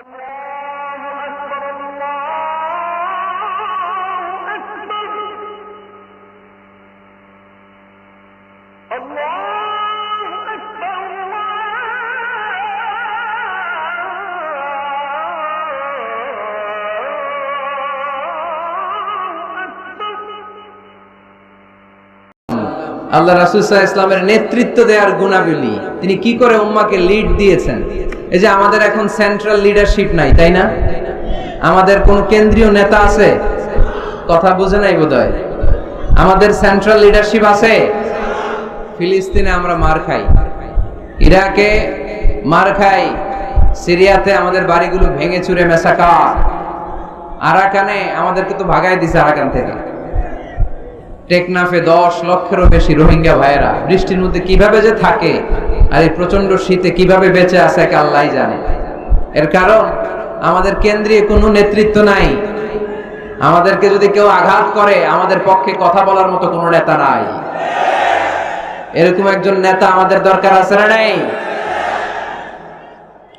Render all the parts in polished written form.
আল্লাহ রাসূল সাল্লাল্লাহু আলাইহি ইসলামের নেতৃত্ব দেওয়ার গুণাবলী, তিনি কি করে উম্মাহকে লিড দিয়েছেন। এই যে আমাদের এখন সেন্ট্রাল লিডারশিপ নাই, তাই না? আমাদের কোন কেন্দ্রীয় নেতা আছে? কথা বুঝে নাই বোধহয়। আমাদের সেন্ট্রাল লিডারশিপ আছে? ফিলিস্তিনে আমরা মার খাই, ইরাকে মার খাই, সিরিয়াতে আমাদের বাড়িগুলো ভেঙে চুরে মেসাকার, আরাকানে আমাদেরকে তো ভাগায় দিছে আরাকান থেকে। টেকনাফে 10 লক্ষেরও বেশি রোহিঙ্গা ভাইয়েরা বৃষ্টির মধ্যে কিভাবে যে থাকে, আর এই প্রচন্ড শীতে কিভাবে বেঁচে আছে একা আল্লাহই জানে। এর কারণ আমাদের কেন্দ্রীয় কোনো নেতৃত্ব নাই। আমাদেরকে যদি কেউ আঘাত করে, আমাদের পক্ষে কথা বলার মতো কোনো নেতা নাই। এরকম একজন নেতা আমাদের দরকার আছে না নাই?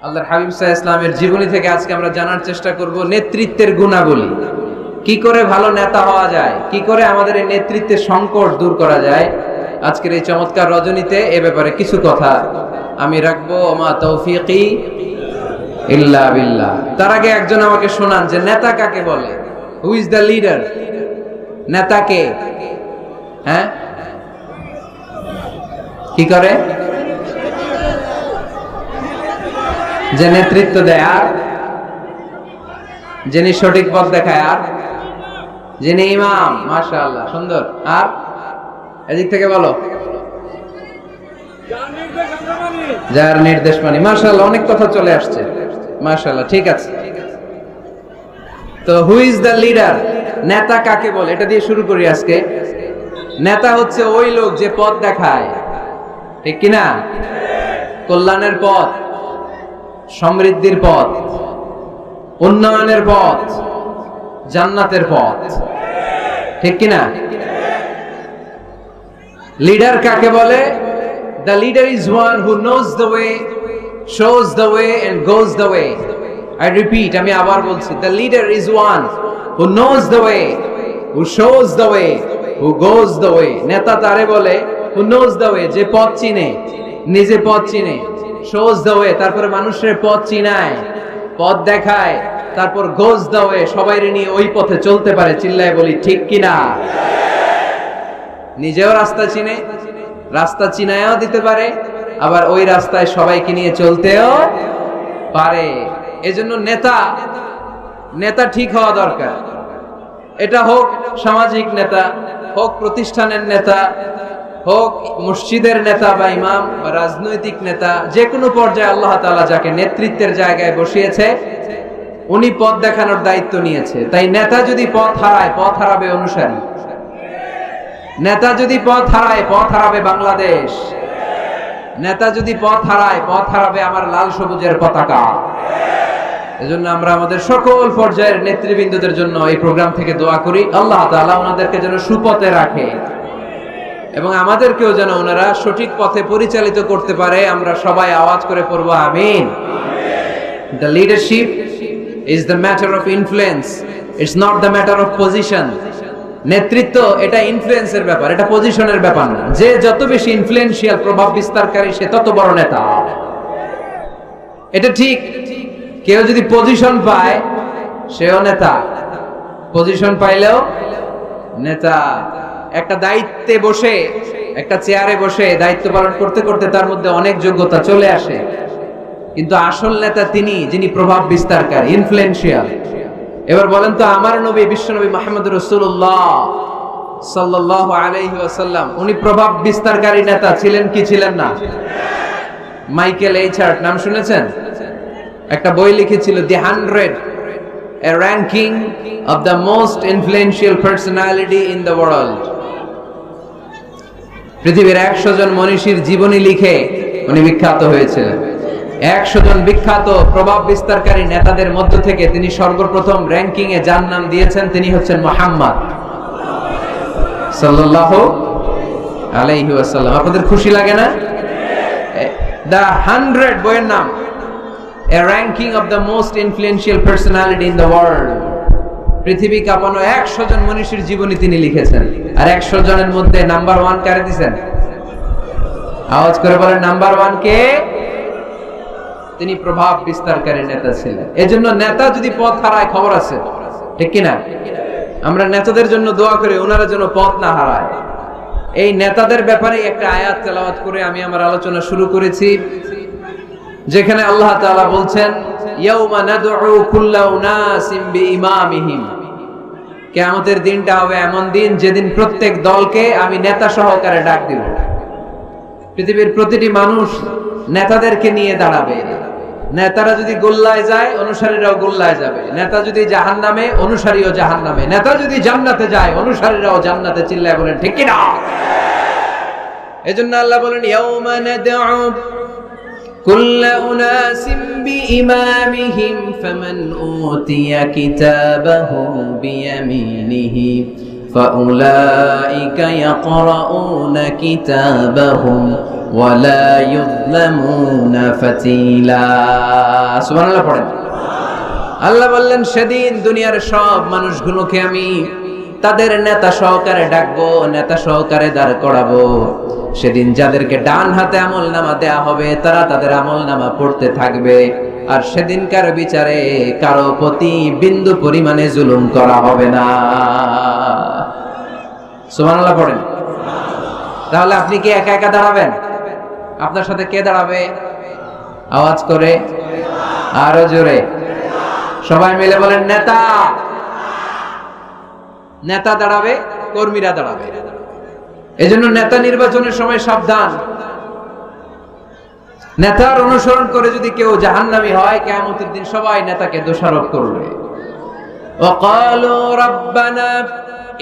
আল্লাহর হাবিব সাল্লাল্লাহু আলাইহি ইসলামের জীবনী থেকে আজকে আমরা জানার চেষ্টা করব নেতৃত্বের গুণাবলী, কি করে ভালো নেতা হওয়া যায়, কি করে আমাদের এই নেতৃত্বের সংকট দূর করা যায়। আজকের এই চমৎকার রজনীতে এ ব্যাপারে কিছু কথা আমি রাখবো। মা তৌফিকি ইল্লা বিল্লাহ। তার আগে একজন আমাকে শোনান যে নেতা কাকে বলে? Who is the leader? নেতাকে হ্যাঁ কি করে? যে নেতৃত্ব দেয়, আর যিনি সঠিক পথ দেখায়, আর যিনি ইমাম। মাশাআল্লাহ, সুন্দর। আর এদিক থেকে বলো, যার নির্দেশ মানি। মাশাআল্লাহ, অনেক কথা চলে আসছে। মাশাআল্লাহ, ঠিক আছে। তো হু ইজ দ্য লিডার? নেতা কাকে বলে, এটা দিয়ে শুরু করি আজকে। নেতা হচ্ছে ওই লোক যে পথ দেখায়, ঠিক কিনা? কল্যাণের পথ, সমৃদ্ধির পথ, উন্নয়নের পথ, জান্নাতের পথ, ঠিক কিনা? লিডার কাকে বলে? The leader is one who knows the way, shows the way and goes the way. I repeat, আমি আবার বলছি, the leader is one who knows the way, who shows the way, who goes the way. নেতা তারে বলে who knows the way, যে পথ চিনে, নিজে পথ চিনে, shows the way, তারপরে মানুষের পথ চিনায়, পথ দেখায়, তারপর goes the way, সবাইরে নিয়ে ওই পথে চলতে পারে। চিল্লায় বলি ঠিক কিনা? নিজেও রাস্তা চিনে, রাস্তা চিনায়ও দিতে পারে, আবার ওই রাস্তায় সবাইকে নিয়ে চলতেও পারে। এজন্য নেতা ঠিক হওয়া দরকার। এটা হোক সামাজিক নেতা, হোক প্রতিষ্ঠানের নেতা, হোক মসজিদের নেতা বা ইমাম বা রাজনৈতিক নেতা, যে কোনো পর্যায়ে আল্লাহ তাআলা যাকে নেতৃত্বের জায়গায় বসিয়েছে, উনি পথ দেখানোর দায়িত্ব নিয়েছে। তাই নেতা যদি পথ হারায়, পথ হারাবে অনুসারী। নেতা যদি পথ হারায়, পথ হারাবে বাংলাদেশ। নেতা যদি পথ হারায়, পথ হারাবে আমার লাল সবুজের পতাকা। এজন্য আমরা আমাদের সকল পর্যায়ের নেতৃবৃন্দদের জন্য এই প্রোগ্রাম থেকে দোয়া করি, আল্লাহ তাআলা ওনাদেরকে যেন সুপথে রাখে এবং আমাদেরকেও যেন ওনারা সঠিক পথে পরিচালিত করতে পারে। আমরা সবাই আওয়াজ করে পড়ব আমিন। The leadership is the matter of influence, it's not the matter of position. নেতৃত্ব এটা ইনফ্লুয়েন্সের ব্যাপার, এটা পজিশনের ব্যাপার না। যে যত বেশি ইনফ্লুয়েন্সিয়াল, প্রভাব বিস্তারকারী, সে তত বড় নেতা। এটা ঠিক। কেউ যদি পজিশন পায়, সেও নেতা। পজিশন পাইলেও নেতা। একটা দায়িত্বে বসে, একটা চেয়ারে বসে দায়িত্ব পালন করতে করতে তার মধ্যে অনেক যোগ্যতা চলে আসে, কিন্তু আসল নেতা তিনি যিনি প্রভাব বিস্তারকারী, ইনফ্লুয়েন্সিয়াল। এবার বলেন তো, আমার নবী বিশ্বনবী মুহাম্মদ রাসূলুল্লাহ সাল্লাল্লাহু আলাইহি ওয়াসাল্লাম, উনি প্রভাব বিস্তারকারী নেতা ছিলেন কি ছিলেন না? মাইকেল এইচার্ট নাম শুনেছেন? একটা বই লিখেছিল, দি 100, a ranking of the most influential personality in the world. পৃথিবীর 100 জন মনীষীর জীবনী লিখে উনি বিখ্যাত হয়েছিলেন। 100 জন বিখ্যাত প্রভাব বিস্তারকারী নেতাদের মধ্য থেকে তিনি সর্বপ্রথম র্যাঙ্কিং এ যার নাম দিয়েছেন, তিনি হচ্ছেন মুহাম্মদ সাল্লাল্লাহু আলাইহি ওয়াসাল্লাম। আপনাদের খুশি লাগে না? দ্য 100 বইয়ের নাম, a ranking of the most influential personality in the world. পৃথিবী কাঁপানো 100 জন মনীষীর জীবনী তিনি লিখেছেন, আর 100 জনের মধ্যে নাম্বার 1 কারে দিবেন? আওয়াজ করে বলেন নাম্বার 1 কে? তিনি প্রভাব বিস্তারকারী নেতা ছিলেন। এজন্য নেতা যদি পথ হারায় খবর আছে, ঠিক কি না? আমরা নেতাদের জন্য দোয়া করি ওনারা যেন পথ না হারায়। এই নেতাদের ব্যাপারে একটা আয়াত তেলাওয়াত করে আমি আমার আলোচনা শুরু করেছি, যেখানে আল্লাহ তাআলা বলছেন ইয়াউমা নাদউ কুল্লা উনাসিম বিইমামিহিম। কিয়ামতের দিনটা হবে এমন দিন যেদিন প্রত্যেক দলকে আমি নেতা সহকারে ডাক দিব। পৃথিবীর প্রতিটি মানুষ নেতাদেরকে নিয়ে দাঁড়াবে। নেতারা যদি গোল্লায় যায় অনুসারীরাও গোল্লায় যাবে, নেতা যদি জাহান্নামে অনুসারীও জাহান্নামে, নেতা যদি জান্নাতে যায় অনুসারীরাও জান্নাতে। চিল্লায় বলেন ঠিক কি না? এজন্য আল্লাহ বলেন ইয়াউমা নাদউ কুল্লা উনাসিম বিইমামিহিম ফামান উতিয়া কিতাবাহু বিয়ামিনিহি ফাউলাইকা ইয়াকরাউনা কিতাবাহুম ওয়ালা ইউযলামুনা ফাতিলা। সুবহানাল্লাহ পড়েন। আল্লাহ বললেন সেদিন দুনিয়ার সব মানুষগুলোকে আমি তাদের নেতা সহকারে ডাকবো, নেতা সহকারে দাঁড় করাবো। সেদিন যাদেরকে ডান হাতে আমলনামা দেয়া হবে তারা তাদের আমলনামা পড়তে থাকবে, আর সেদিনকার বিচারে কারো প্রতি বিন্দু পরিমাণে জুলুম করা হবে না। সুবহানাল্লাহ পড়েন। তাহলে আপনি কি একা একা দাঁড়াবেন? আপনার সাথে কে দাঁড়াবে? আওয়াজ করে আরো জোরে সবাই মিলে বলেন নেতা। নেতা দাঁড়াবে, কর্মীরা দাঁড়াবে। এজন্য নেতা নির্বাচনের সময় সাবধান। নেতার অনুসরণ করে যদি কেউ জাহান্নামী হয় কিয়ামতের দিন সবাই নেতাকে দোষারোপ করবে। ওয়াকালু রাব্বানা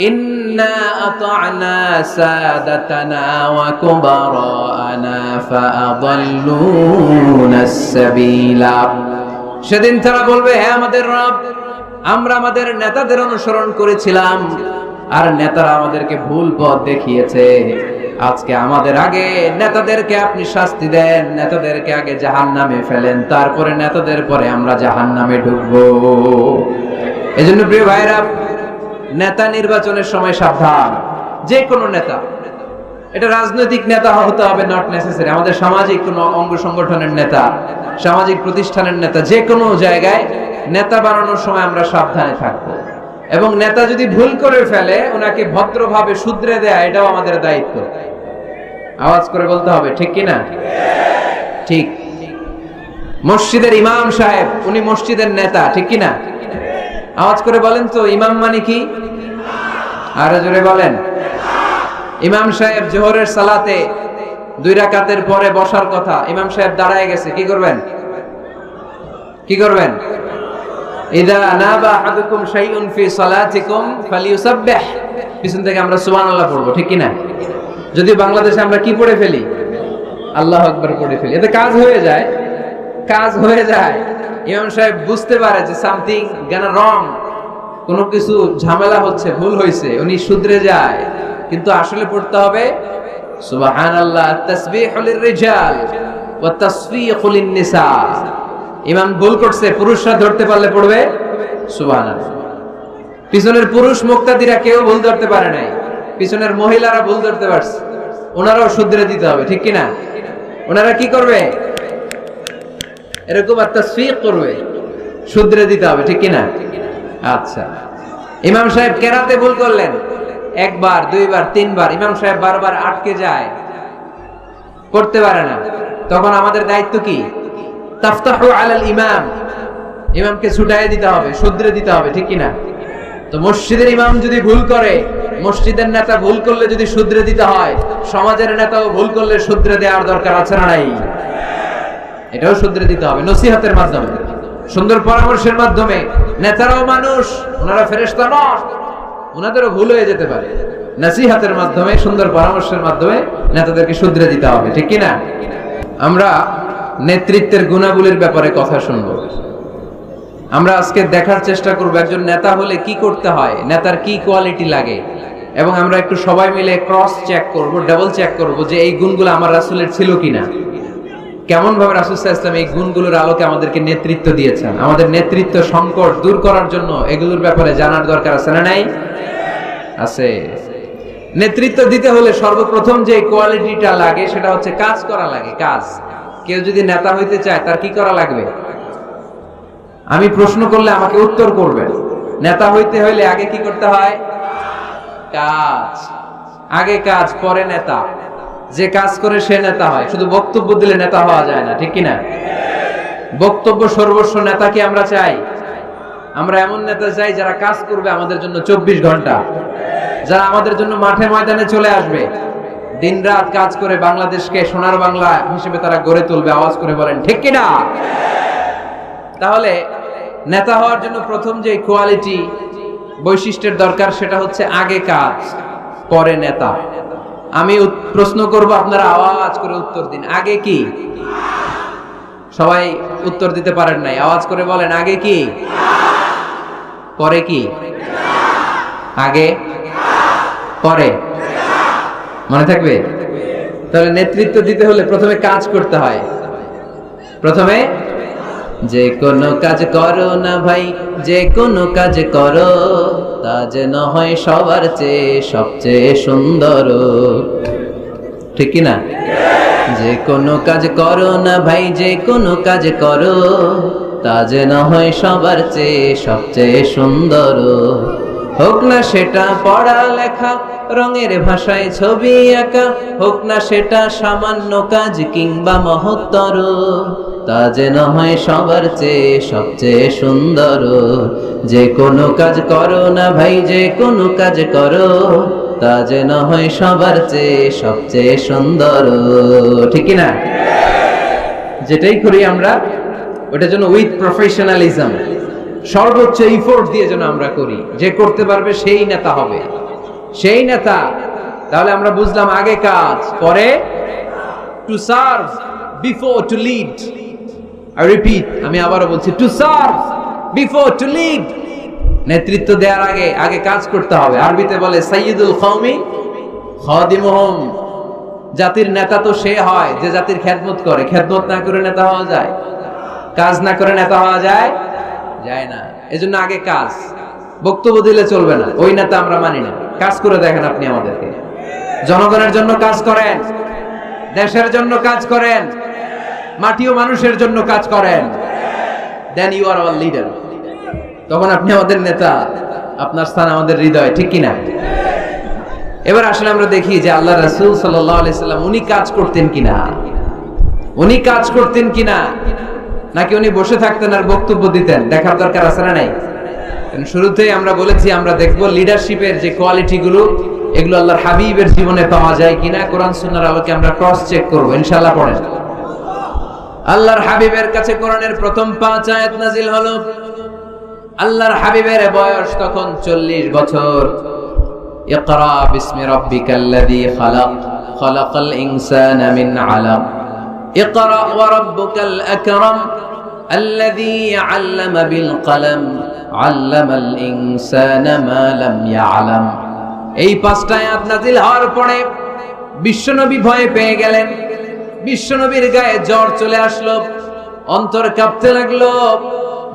ইন্না আতা'না সাদাতানা ওয়া কুবারানা ফাআদাল্লুনাস সাবিলা। সেদিন তারা বলবে হে আমাদের রব, আমরা আমাদের নেতাদের অনুসরণ করেছিলাম আর নেতারা আমাদেরকে ভুল পথ দেখিয়েছে। আজকে আমাদের আগে নেতাদেরকে আপনি শাস্তি দেন, নেতাদেরকে আগে জাহান্নামে ফেলেন, তারপরে নেতাদের পরে আমরা জাহান্নামে ঢুকবো। এজন্য প্রিয় ভাইরা, নেতা নির্বাচনের সময় সাবধান। যে কোনো নেতা, এটা রাজনৈতিক নেতা হতে হবে নট নেসেসারি, আমাদের সামাজিক কোনো অঙ্গ সংগঠনের নেতা, সামাজিক প্রতিষ্ঠানের নেতা, যে কোনো জায়গায় নেতা বানানোর সময় আমরা সাবধানে থাকবো। এবং নেতা যদি ভুল করে ফেলে ওনাকে ভদ্রভাবে শুধরে দেয়া, এটাও আমাদের দায়িত্ব। আওয়াজ করে বলতে হবে ঠিক কি না? ঠিক। মসজিদের ইমাম সাহেব, উনি মসজিদের নেতা, ঠিক কি না? আওয়াজ করে বলেন তো, ইমাম মানে কি? আরো জোরে বলেন। ইমাম সাহেব জোহরের সালাতে 2 রাকাতের পরে বসার কথা, ইমাম সাহেব দাঁড়ায় গেছে, কি করবেন? কি করবেন? ইদা নাবা আহাদুকুম শাইউন ফি সালাতিকুম ফালিয়ুসাব্বিহ। পিছন থেকে আমরা সুবহানাল্লাহ পড়বো, ঠিক কি না? যদি বাংলাদেশে আমরা কি পড়ে ফেলি? আল্লাহু আকবার পড়ে ফেলি, এতে কাজ হয়ে যায়। কাজ হয়ে যায়। ইমাম সাহেব বুঝতে পারে যে সামথিং গানা রং, কোনো কিছু ঝামেলা হচ্ছে, ভুল হয়েছে, উনি শুধরে যায়। কিন্তু আসলে পড়তে হবে সুবহানাল্লাহ, তাসবিহু লিররিজাল ওয়া তাসফিকু লিন-নিসা। ইমাম ভুল করছে, পুরুষরা ধরতে পারলে পড়বে সুবহানাল্লাহ। পিছনের পুরুষ মুক্তাদিরা কেউ ভুল ধরতে পারে নাই, পিছনের মহিলারা ভুল ধরতে পারছে, ওনারাও শুধরে দিতে হবে, ঠিক কি না? ওনারা কি করবে? এরকম তাসফিক করবে, শুধরে দিতে হবে, ঠিক কি না? আচ্ছা, ইমাম সাহেব কেরাতে ভুল করলেন, 1 বার 2 বার 3 বার, ইমাম সাহেব বারবার আটকে যায়, করতে পারে না। তখন আমাদের দায়িত্ব কি? তাফতাহু আলাল ইমাম, ইমামকে ছুটায় দিতে হবে, শুধরে দিতে হবে, ঠিক কি না? তো মসজিদের ইমাম যদি ভুল করে, মসজিদের নেতা ভুল করলে যদি শুধরে দিতে হয়, সমাজের নেতাও ভুল করলে শুধরে দেওয়ার দরকার আছে না নাই? এটাও শুধরে দিতে হবে নসিহতের মাধ্যমে, সুন্দর পরামর্শের মাধ্যমে। নেতারাও মানুষ, ওনারা ফেরেশতা নয়, ওনাদেরও ভুল হয়ে যেতে পারে। নসিহতের মাধ্যমে, সুন্দর পরামর্শের মাধ্যমে নেতাদেরকে শুধরে দিতে হবে, ঠিক কি না? আমরা নেতৃত্বের গুণাবলীর ব্যাপারে কথা শুনবো। আমরা আজকে দেখার চেষ্টা করব একজন নেতা হলে কি করতে হয়, নেতার কি কোয়ালিটি লাগে, এবং আমরা একটু সবাই মিলে ক্রস চেক করব, ডাবল চেক করব যে এই গুণগুলো আমার রাসূলের ছিল কিনা। কেমন ভাবে রাসূল সাল্লাল্লাহু আলাইহি ওয়াসাল্লাম এই গুণগুলোর আলোকে আমাদেরকে নেতৃত্ব দিয়েছেন। আমাদের নেতৃত্ব সংকট দূর করার জন্য এগুলোর ব্যাপারে জানার দরকার আছে না নাই? আছে। নেতৃত্ব দিতে হলে সর্বপ্রথম যে কোয়ালিটিটা লাগে সেটা হচ্ছে কাজ করা লাগে। কাজ। কেউ যদি নেতা হইতে চায় তার কি করা লাগবে? আমি প্রশ্ন করলে আমাকে উত্তর করবেন। নেতা হইতে হইলে আগে কি করতে হয়? কাজ। আগে কাজ পরে নেতা। যে কাজ করে সে নেতা হয়। শুধু বক্তব্য দিলে নেতা হওয়া যায় না, ঠিক কি না? বক্তব্য সর্বস্ব নেতা কি আমরা চাই? আমরা এমন নেতা চাই যারা কাজ করবে আমাদের জন্য 24 ঘন্টা, যারা আমাদের জন্য মাঠে ময়দানে চলে আসবে, দিনরাত কাজ করে বাংলাদেশকে সোনার বাংলা হিসেবে তারা গড়ে তুলবে। আওয়াজ করে বলেন ঠিক কি না? তাহলে নেতা হওয়ার জন্য প্রথম যে কোয়ালিটি বৈশিষ্ট্যের দরকার সেটা হচ্ছে আগে কাজ পরে নেতা। আমি প্রশ্ন করব, আপনারা আওয়াজ করে উত্তর দিন। আগে কি? সবাই উত্তর দিতে পারেন নাই, আওয়াজ করে বলেন আগে কি পরে কি? আগে পরে মনে থাকবে? তাহলে নেতৃত্ব দিতে হলে প্রথমে কাজ করতে হয়। প্রথমে যে কোনো কাজ করো না ভাই, যে কোনো কাজ করো তা যেন হয় সবার চেয়ে সবচেয়ে সুন্দর, ঠিক কি না? যে কোনো কাজ করো না ভাই, যে কোনো কাজ করো তা যেন হয় সবার চেয়ে সবচেয়ে সুন্দর। হোক না সেটা পড়া লেখা, রঙের ভাষায় ছবি আঁকা, হোক না সেটা সামান্য কাজ কিংবা মহত্তর, তা যেন হয় সবার চেয়ে সবচেয়ে সুন্দর। যে কোনো কাজ করো না ভাই, যে কোনো কাজ করো তা যেন হয় সবার চেয়ে সবচেয়ে সুন্দর, ঠিক না? যেটাই করি আমরা ওটা যেন উইথ প্রফেশনালিজম, সর্বোচ্চ ইফোর্ট দিয়ে যেন আমরা করি। যে করতে পারবে সেই নেতা হবে, সেই নেতা। তাহলে আমরা বুঝলাম আগে কাজ পরে to serve before to lead. I repeat, আমি আবারও বলছি, to serve before to lead. নেতৃত্ব দেওয়ার আগে আগে কাজ করতে হবে। আরবিতে বলে সাইয়্যিদুল কওমি খাদিমুহুম। জাতির নেতা তো সে হয় যে জাতির খেদমত করে। খেদমত না করে নেতা হওয়া যায়? কাজ না করে নেতা হওয়া যায়? যায় না। এজন্য আগে কাজ। বক্তব্য দিলে চলবে না, ওই নেতা আমরা মানি না। কাজ করে দেখেন আপনি আমাদেরকে। জনগণের জন্য কাজ করেন, দেশের জন্য কাজ করেন, মাটি ও মানুষের জন্য কাজ করেন, then you are our leader. তখন আপনি আমাদের নেতা, আপনার স্থান আমাদের হৃদয়, ঠিক কিনা? এবার আসলে আমরা দেখি যে আল্লাহ রাসূল সাল্লাল্লাহু আলাইহি সাল্লাম উনি কাজ করতেন কিনা, উনি কাজ করতেন কিনা, নাকি উনি বসে থাকতেন আর বক্তব্য দিতেন? দেখার দরকার আছে না নাই? শুরুতেই আমরা বলেছি আমরা দেখব লিডারশিপের যে কোয়ালিটি গুলো, এগুলো আল্লাহর হাবিবের জীবনে পাওয়া যায় কিনা কোরআন সুন্নাহর আলোকে আমরা ক্রস চেক করব ইনশাআল্লাহ। পড়েন। আল্লাহর হাবিবের কাছে কোরআনের প্রথম 5 আয়াত নাজিল হলো। আল্লাহর হাবিবের বয়স তখন 40 বছর। ইকরা বিসমি রাব্বিকাল্লাযী খালাক, খালাকাল ইনসানা মিন আলাক, ইকরা ওয়া রাব্বুকাল আকরাম, আল্লাযী আল্লামা বিল কলম, আল্লামাল ইনসানা মা লাম ইয়ালাম। এই 5টা আয়াত নাজিল হওয়ার পরে বিশ্বনবী ভয় পেয়ে গেলেন। বিশ্বনবীর গায়ে জ্বর চলে আসলো, অন্তর কাঁপতে লাগলো।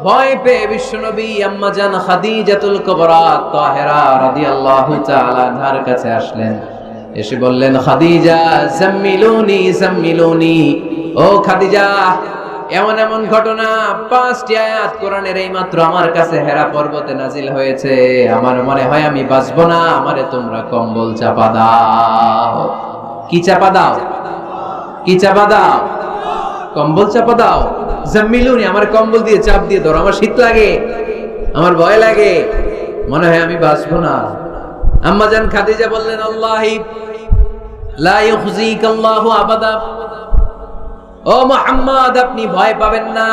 ভয় পেয়ে বিশ্বনবী আম্মা জান খাদিজাতুল কুবরা তাহেরা রাদিয়াল্লাহু তাআলা আনহার কাছে আসলেন। এসে বললেন, খাদিজা জাম্মিলুনি জাম্মিলুনি, ও খাদিজা, এমন এমন ঘটনা 5টি আয়াত কোরআনের এই মাত্র আমার কাছে হেরা পর্বতে নাজিল হয়েছে। আমার মনে হয় আমি বাঁচবো না, আমারে তোমরা কম্বল চাপা দাও। কি চাপা দাও? কি চাপা দাও? কম্বল চাপা দাও। জাম্মিলুনি, আমার কম্বল দিয়ে চাপ দিয়ে ধরো, আমার শীত লাগে, আমার ভয় লাগে, মনে হয় আমি বাঁচবো না। আম্মা জান খাদিজা বললেন, আল্লাহি লা ইউখজিকাল্লাহু আবাদা, ও মুহাম্মদ আপনি ভয় পাবেন না,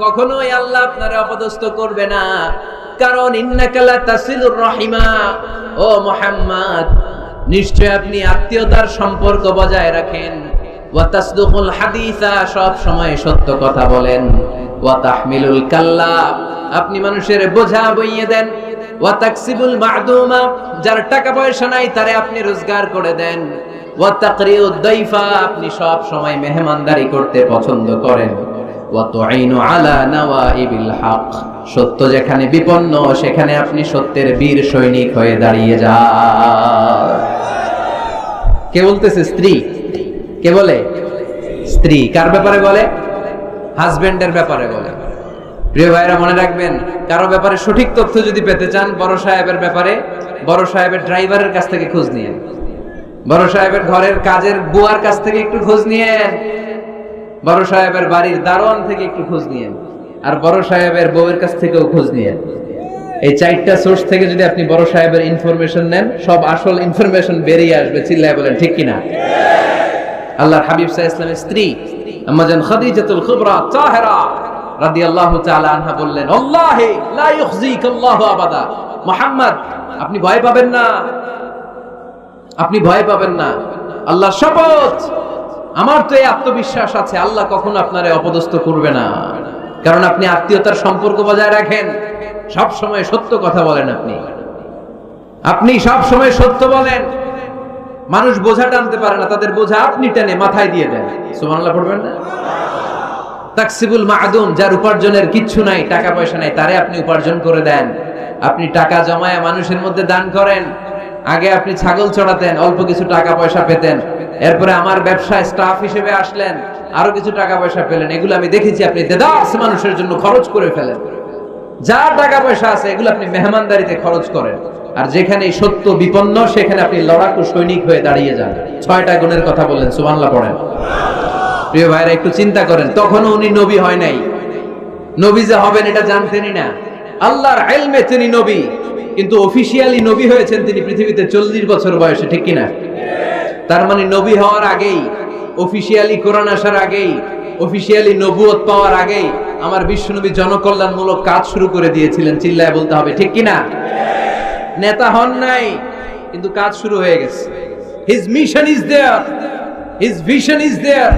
কখনোই আল্লাহ আপনারে অপদস্থ করবে না। কারণ ইন্নাকা লা তাসিলুর রাহিমা, ও মুহাম্মদ নিশ্চয় আপনি আত্মীয়তার সম্পর্ক বজায় রাখেন। ওয়া তাসদুকুল হাদিসা, সব সময় সত্য কথা বলেন। ওয়া তাহমিলুল কাল্লা, আপনি মানুষের বোঝা বইয়ে দেন। ওয়া তাকসিবুল মা'দুমা, যার টাকা পয়সা নাই তারে আপনি রোজগার করে দেন। ওয়া তাকরিউদ দাইফা, আপনি সব সময় মেহমানদারি করতে পছন্দ করেন। ওয়া তুঈনু আলা নাওয়াইবিল হক, সত্য যেখানে বিপন্ন সেখানে আপনি সত্যের বীর সৈনিক হয়ে দাঁড়িয়ে যান। কে বলতেছে? স্ত্রী। কে বলে? স্ত্রী। কার ব্যাপারে বলে? হাজবেন্ডের ব্যাপারে বলে। প্রিয় ভাইরা মনে রাখবেন, কারো ব্যাপারে সঠিক তথ্য যদি পেতে চান, বড় সাহেবের ব্যাপারে বড় সাহেবের ড্রাইভারের কাছ থেকে খোঁজ নিয়েন, বড় সাহেবের ঘরের কাজের বুয়ার কাছ থেকে একটু খোঁজ নিয়েন, বড় সাহেবের বাড়ির দারোয়ান থেকে একটু খোঁজ নিয়েন, আর বড় সাহেবের বউয়ের কাছ থেকেও খোঁজ নিয়েন। এই চারটা সোর্স থেকে যদি আপনি বড় সাহেবের ইনফরমেশন নেন, সব আসল ইনফরমেশন বেরিয়ে আসবে। চিল্লায় বলেন ঠিক কিনা? আল্লাহর হাবিব সাল্লাল্লাহু আলাইহি ওয়াসাল্লামের স্ত্রী আম্মা জান খাদিজাতুল কুবরা তাহেরা রাদিয়াল্লাহু তাআলা আনহা বললেন, আল্লাহি লা ইউখজিকাল্লাহু আবাদা। মুহাম্মদ, আপনি ভয় পাবেন না, আপনি ভয় পাবেন না। আল্লাহর শপথ, আমার তো এই আত্মবিশ্বাস আছে, আল্লাহ কখনো আপনারে অপদস্থ করবে না। কারণ আপনি আত্মীয়তার সম্পর্ক বজায় রাখেন, সব সময় সত্য কথা বলেন। আপনি সব সময় সত্য বলেন। মানুষ বোঝা টানতে পারে না, তাদের বোঝা আপনি টেনে মাথায় দিয়ে দেন। সুবহানাল্লাহ পড়বেন না? তাকসিবুল মা'দুম, যার উপার্জনের কিচ্ছু নাই, টাকা পয়সা নাই, তারে আপনি উপার্জন করে দেন। আপনি টাকা জমায় মানুষের মধ্যে দান করেন। আগে আপনি ছাগল চড়াতেন, অল্প কিছু টাকা পয়সা পেতেন। এরপরে আমার ব্যবসায় স্টাফ হিসেবে আসলেন, আরো কিছু টাকা পয়সা পেলেন। এগুলো আমি দেখেছি আপনি দেদাস মানুষের জন্য খরচ করে ফেলেন। যা টাকা পয়সা আছে এগুলো আপনি মেহমানদারিতে খরচ করেন। আর যেখানে সত্য বিপন্ন সেখানে আপনি লড়াকু সৈনিক হয়ে দাঁড়িয়ে যান। 6টা গুণের কথা বললেন, সুবহানাল্লাহ পড়েন। প্রিয় ভাইরা একটু চিন্তা করেন, তখনও উনি নবী হয় নাই, নবী যে হবেন এটা জানতেনই না। আল্লাহর ইলমে তিনি নবী, কিন্তু অফিশিয়ালি নবী হয়েছেন তিনি পৃথিবীতে 40 বছর বয়সে, ঠিক কিনা? তার মানে নবী হওয়ার আগেই, অফিশিয়ালি কোরআন আসার আগেই, অফিশিয়ালি নবুয়ত পাওয়ার আগেই আমার বিশ্বনবী জনকল্যাণমূলক কাজ শুরু করে দিয়েছিলেন। চিল্লায় বলতে হবে ঠিক কিনা? নেতা হন নাই, কিন্তু কাজ শুরু হয়ে গেছে। His mission is there, his vision is there,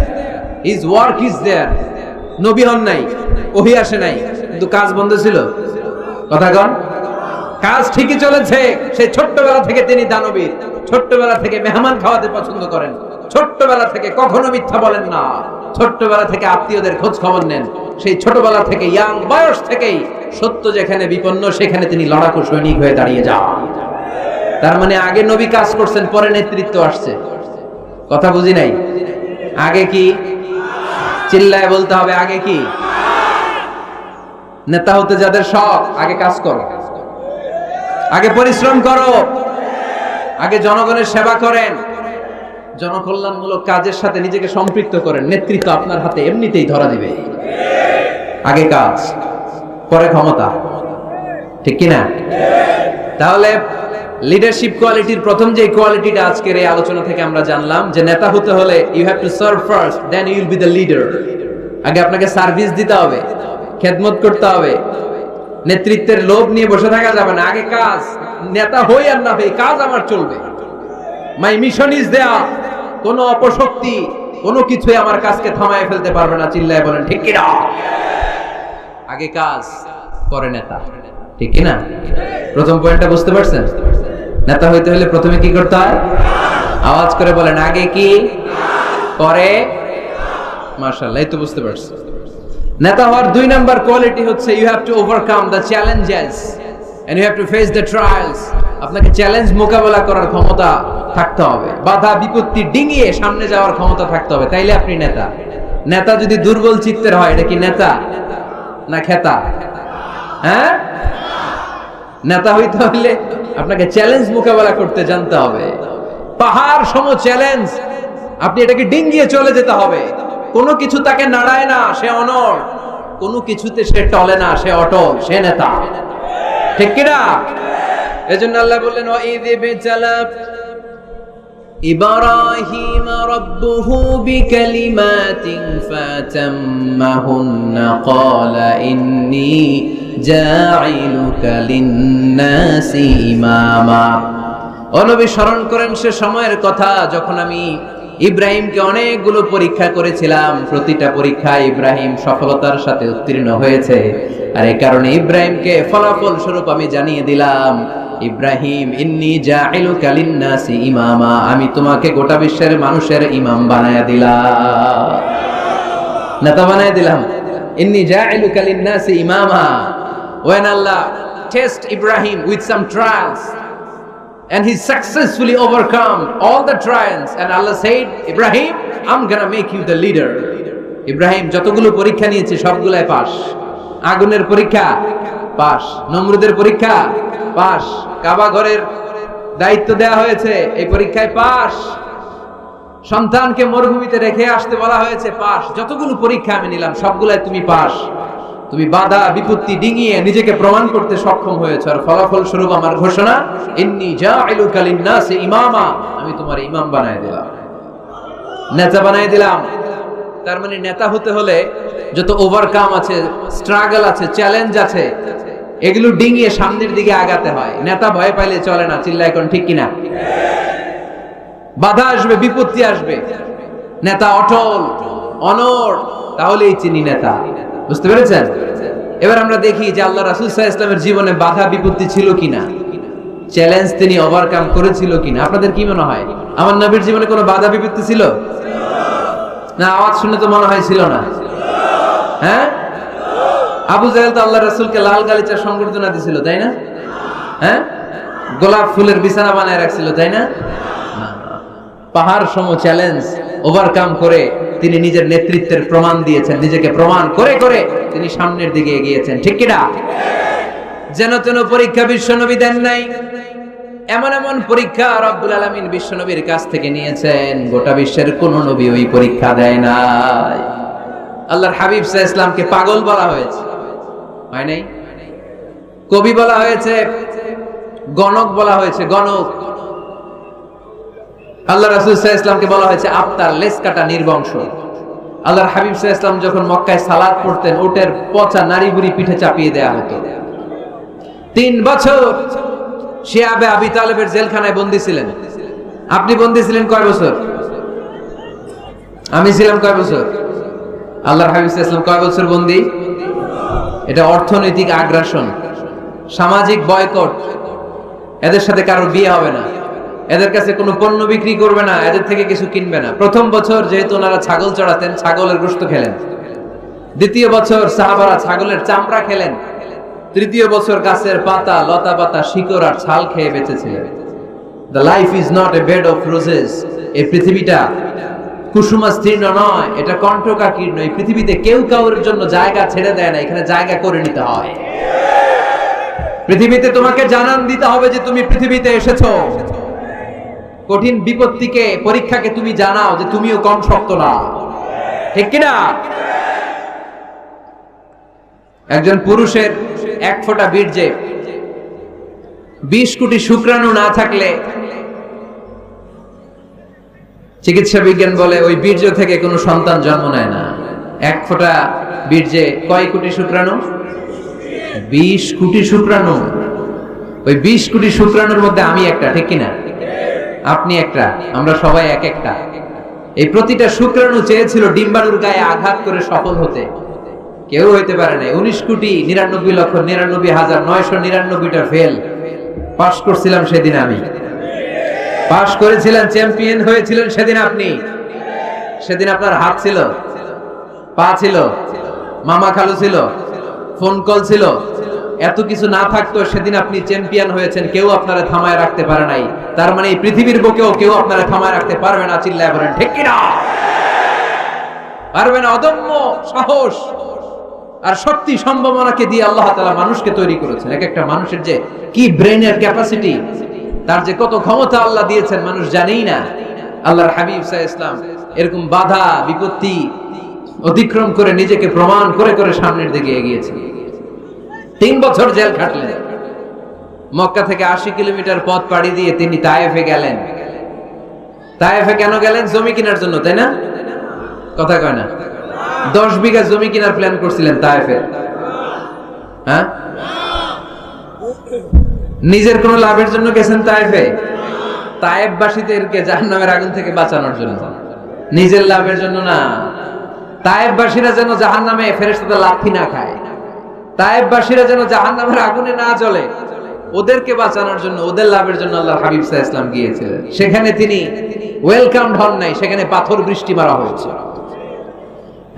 his work is there. নবী হন নাই, ওহী আসে নাই, কিন্তু কাজ বন্ধ ছিল। কথা কন, কাজ ঠিকই চলেছে। সেই ছোট্টবেলা থেকে তিনি দানবীর, ছোট্টবেলা থেকে মেহমান খাওয়াতে পছন্দ করেন, ছোট্টবেলা থেকে কখনো মিথ্যা বলেন না, ছোট্টবেলা থেকে আত্মীয়দের খোঁজ খবর নেন। সেই ছোটবেলা থেকে, ইয়াং বয়স থেকেই সত্য যেখানে বিপন্ন সেখানে তিনি লড়াকু সৈনিক হয়ে দাঁড়িয়ে যান। তার মানে আগে নবী কাজ করছেন, পরে নেতৃত্ব আসছে। কথা বুঝি নাই? আগে কি? চিল্লায় বলতে হবে, আগে কি? নেতা হতে যাদের শখ, আগে কাজ করো, আগে পরিশ্রম করো, আগে জনগণের সেবা করেন, জনকল্যাণমূলক কাজের সাথে নিজেকে সম্পৃক্ত করেন। নেতৃত্ব আপনার হাতে এমনিতেই ধরা দিবে। আগে কাজ, পরে ক্ষমতা, ঠিক কিনা? তাহলে লিডারশিপ কোয়ালিটির প্রথম যে কোয়ালিটিটা আজকের এই আলোচনা থেকে আমরা জানলাম, যে নেতা হতে হলে you have to serve first, then you will be the leader. আগে আপনাকে সার্ভিস দিতে হবে, খেদমত করতে হবে। নেতৃত্বের লোভ নিয়ে বসে থাকা যাবে না, আগে কাজ। নেতা হই আর না হই, কাজ আমার চলবে। মাই মিশন ইজ দেয়ার। কোন অপশক্তি, কোনো কিছুই আমার কাজকে থামায় ফেলতে পারবে না। চিল্লায় বলেন ঠিক কিনা? আগে কাজ, পরে নেতা, ঠিক কিনা? প্রথম পয়েন্টটা বুঝতে পারছেন? নেতা হইতে হলে প্রথমে কি করতে হয়? আওয়াজ করে বলেন, আগে কি, পরে। মাশাআল্লাহ, এই তো বুঝতে পারছেন। নেতা হওয়ার 2 নাম্বার কোয়ালিটি হচ্ছে you have to overcome the challenges and you have to face the trials. আপনাকে চ্যালেঞ্জ মোকাবেলা করার ক্ষমতা থাকতে হবে, বাধা বিপত্তি ডিঙিয়ে সামনে যাওয়ার ক্ষমতা থাকতে হবে, তাইলে আপনি নেতা। নেতা যদি দুর্বল চিত্তের হয়, এটা কি নেতা না খেতা? হ্যাঁ, নেতা হইতে হলে আপনাকে চ্যালেঞ্জ মোকাবেলা করতে জানতে হবে। পাহাড় সম চ্যালেঞ্জ, আপনি এটাকে ডিঙ্গিয়ে চলে যেতে হবে। কোনো কিছু তাকে নাড়ায় না, সে অনড়। কোনো কিছুতে সে টলে না, সে অটল, সে নেতা, ঠিক কিনা? এজন্য আল্লাহ বললেন, ওয়াইযি বিতালা ইব্রাহিম রাব্বুহু বিকালিমাতিন ফাতাম্মাহুন্না ক্বালা ইন্নী জাঈলুকা লিন-নাসি ইমামা। ও নবী, স্মরণ করেন সে সময়ের কথা যখন আমি ইব্রাহিমকে অনেকগুলো পরীক্ষা করেছিলাম। প্রতিটা পরীক্ষায় ইব্রাহিম সফলতার সাথে উত্তীর্ণ হয়েছে। আর এই কারণে ইব্রাহিমকে ফলাফল স্বরূপ আমি জানিয়ে দিলাম, ইব্রাহিম ইন্নী জাইলুকা লিন-নাসি ইমামা, আমি তোমাকে গোটা বিশ্বের মানুষের ইমাম বানায়া দিলাম, নেতা বানায়া দিলাম। ইন্নী জাইলুকা লিন-নাসি ইমামা। When Allah test Ibrahim with some trials and he successfully overcome all the trials and Allah said, Ibrahim, I'm gonna make you the leader. Ibrahim যতগুলো পরীক্ষা নিয়েছে সবগুলাই পাস। আগুনের পরীক্ষা পাস, নমরুদের পরীক্ষা পাস, কাবা ঘরের দায়িত্ব দেয়া হয়েছে এই পরীক্ষায় পাস, সন্তানকে মরুভূমিতে রেখে আসতে বলা হয়েছে পাস। যতগুলো পরীক্ষা আমি নিলাম সবগুলাই তুমি পাস। তুমি বাধা বিপত্তি ডিঙিয়ে নিজেকে প্রমাণ করতে সক্ষম হয়েছে, আর ফলাফল স্বরূপ আমার ঘোষণা, ইন্নী জাইলুকা লিন-নাসি ইমামা, আমি তোমার ইমাম বানায় দিলাম, নেতা বানায় দিলাম। তার মানে নেতা হতে হলে যত ওভারকাম আছে, স্ট্রাগল আছে, চ্যালেঞ্জ আছে, এগুলো ডিঙিয়ে সামনের দিকে আগাতে হয়। নেতা ভয় পাইলে চলে না, চিল্লা এখন ঠিক কিনা? বাধা আসবে, বিপত্তি আসবে, নেতা অটল অনড়, তাহলেই চিনি নেতা। বুঝতে পেরেছেন? এবার আমরা দেখি যে আল্লাহ রাসূল সাল্লাল্লাহু আলাইহি ওয়াসাল্লামের জীবনে বাধা বিপত্তি ছিল কিনা, চ্যালেঞ্জ তিনি ওভারকাম করেছিল কিনা। আপনাদের কি মনে হয় আমার নবীর জীবনে কোনো বাধা বিপত্তি ছিল না? আওয়াজ শুনে তো মনে হয় ছিল না। হ্যাঁ, আবু জাহেল তো আল্লাহ রাসূলকে লাল গালিচার সংবর্ধনা দিছিল, তাই না? হ্যাঁ, গোলাপ ফুলের বিছানা বানায় রাখছিল, তাই না? পাহাড় সম চ্যালেঞ্জ ওভারকাম করে তিনি নিজের নেতৃত্বের প্রমাণ দিয়েছেন, নিজেকে প্রমাণ করে করে তিনি সামনের দিকে এগিয়েছেন, ঠিক কিনা? যেন তেন পরীক্ষা বিশ্বনবী দেন নাই, এমন এমন পরীক্ষা রব্বুল আলামিন বিশ্বনবীর কাছ থেকে নিয়েছেন, গোটা বিশ্বের কোন নবী ওই পরীক্ষা দেয় নাই। আল্লাহর হাবিব সাল্লাল্লাহু আলাইহি ওয়াসাল্লামকে পাগল বলা হয়েছে, হয় নাই? কবি বলা হয়েছে, গণক বলা হয়েছে, গণক। আল্লাহ রাসূল সাল্লাল্লাহু আলাইহি ওয়াসাল্লামকে বলা হয়েছে আফতার, লেজ কাটা, নির্বংশ। আল্লাহর হাবিব সাল্লাল্লাহু আলাইহি ওয়াসাল্লাম যখন মক্কায় সালাত পড়তেন, ওটের পচা নারী বুড়ি পিঠে চাপিয়ে দেয়া হতো। 3 বছর শিয়াবে আবি তালেবের জেলখানায় বন্দী ছিলেন। আপনি বন্দী ছিলেন কয় বছর? আমি ছিলাম কয় বছর? আল্লাহর হাবিব সাল্লাল্লাহু আলাইহি ওয়াসাল্লাম কয় বছর বন্দী? এটা অর্থনৈতিক আগ্রাসন, সামাজিক বয়কট। এদের সাথে কারো বিয়ে হবে না, এদের কাছে কোনো পণ্য বিক্রি করবে না, এদের থেকে কিছু কিনবে না। প্রথম বছর যেহেতু ওনারা ছাগল চড়াতেন, ছাগলের গোশত খেলেন। দ্বিতীয় বছর সাহাবারা ছাগলের চামড়া খেলেন। তৃতীয় বছর গাছের পাতা, লতা পাতা, শিকড় আর ছাল খেয়ে বেঁচেছিলেন। The life is not a bed of roses. এই পৃথিবীটা কুসুমাস্তীর্ণ নয়, এটা কণ্টকাকীর্ণ। এই পৃথিবীতে কেউ কাউর জন্য জায়গা ছেড়ে দেয় না, এখানে জায়গা করে নিতে হয়। পৃথিবীতে তোমাকে জানান দিতে হবে যে তুমি পৃথিবীতে এসেছো। কঠিন বিপত্তিকে, পরীক্ষাকে তুমি জানাও যে তুমিও কম শক্ত না, ঠিক কিনা? একজন পুরুষের 1 ফোঁটা বীর্যে 20 কোটি শুক্রাণু না থাকলে চিকিৎসা বিজ্ঞান বলে ওই বীর্য থেকে কোনো সন্তান জন্ম নেয় না। 1 ফোঁটা বীর্যে কয় কোটি শুক্রাণু? 20 কোটি শুক্রাণু। ওই 20 কোটি শুক্রাণুর মধ্যে আমি একটা, ঠিক কিনা? আপনি একটা, আমরা সবাই এক একটা। এই প্রতিটা শুক্রাণু চেয়েছিল ডিম্বাণুর গায়ে আঘাত করে সফল হতে, কেউ হইতে পারে না। 19,99,99,999টা ফেল। পাস করছিলাম সেদিন আমি, পাস করেছিলেন, চ্যাম্পিয়ন হয়েছিলেন সেদিন আপনি। সেদিন আপনার হাত ছিল, পা ছিল, মামা খালু ছিল, ফোন কল ছিল, এত কিছু না থাকতো সেদিন আপনি চ্যাম্পিয়ন হয়েছেন। কেউ আপনারা থামায় রাখতে পারে নাই। তার মানে এই পৃথিবীর বুকেও কেউ আপনারা থামায় রাখতে পারবে না। চিল্লায় বলেন ঠিক কিনা? পারবে না। অদম্য সাহস আর শক্তি সম্ভাবনাকে দিয়ে আল্লাহ তাআলা মানুষকে তৈরি করেছেন। এক একটা মানুষের যে কি ব্রেনের ক্যাপাসিটি, তার যে কত ক্ষমতা আল্লাহ দিয়েছেন মানুষ জানেই না। আল্লাহর হাবিব সাল্লাল্লাহু আলাইহি ওয়াসাল্লাম এরকম বাধা বিপত্তি অতিক্রম করে নিজেকে প্রমাণ করে করে সামনের দিকে এগিয়েছেন। 3 বছর জেল খাটলেন। মক্কা থেকে 80 কিলোমিটার পথ পাড়ি দিয়ে তিনি তায়েফে গেলেন। তায়েফে কেন গেলেন? জমি কেনার জন্য, তাই না? কথা কয় না? 10 বিঘা জমি কেনার প্ল্যান করছিলেন তায়েফে। হ্যাঁ, নিজের কোন লাভের জন্য গেছেন তায়েফে? তায়েফবাসীদেরকে জাহান্নামের আগুন থেকে বাঁচানোর জন্য, নিজের লাভের জন্য না। তায়েফবাসীরা যেন জাহান্নামে ফেরেশতাদের লাথি না খায়, তায়েফবাসীরা যেন জাহান্নামের আগুনে না জ্বলে, ওদেরকে বাঁচানোর জন্য, ওদের লাভের জন্য আল্লাহর হাবিব সাল্লাল্লাহু আলাইহি ওয়াসাল্লাম গিয়েছিলেন। সেখানে তিনি ওয়েলকাম হন নাই, সেখানে পাথর বৃষ্টি মারা হয়েছে।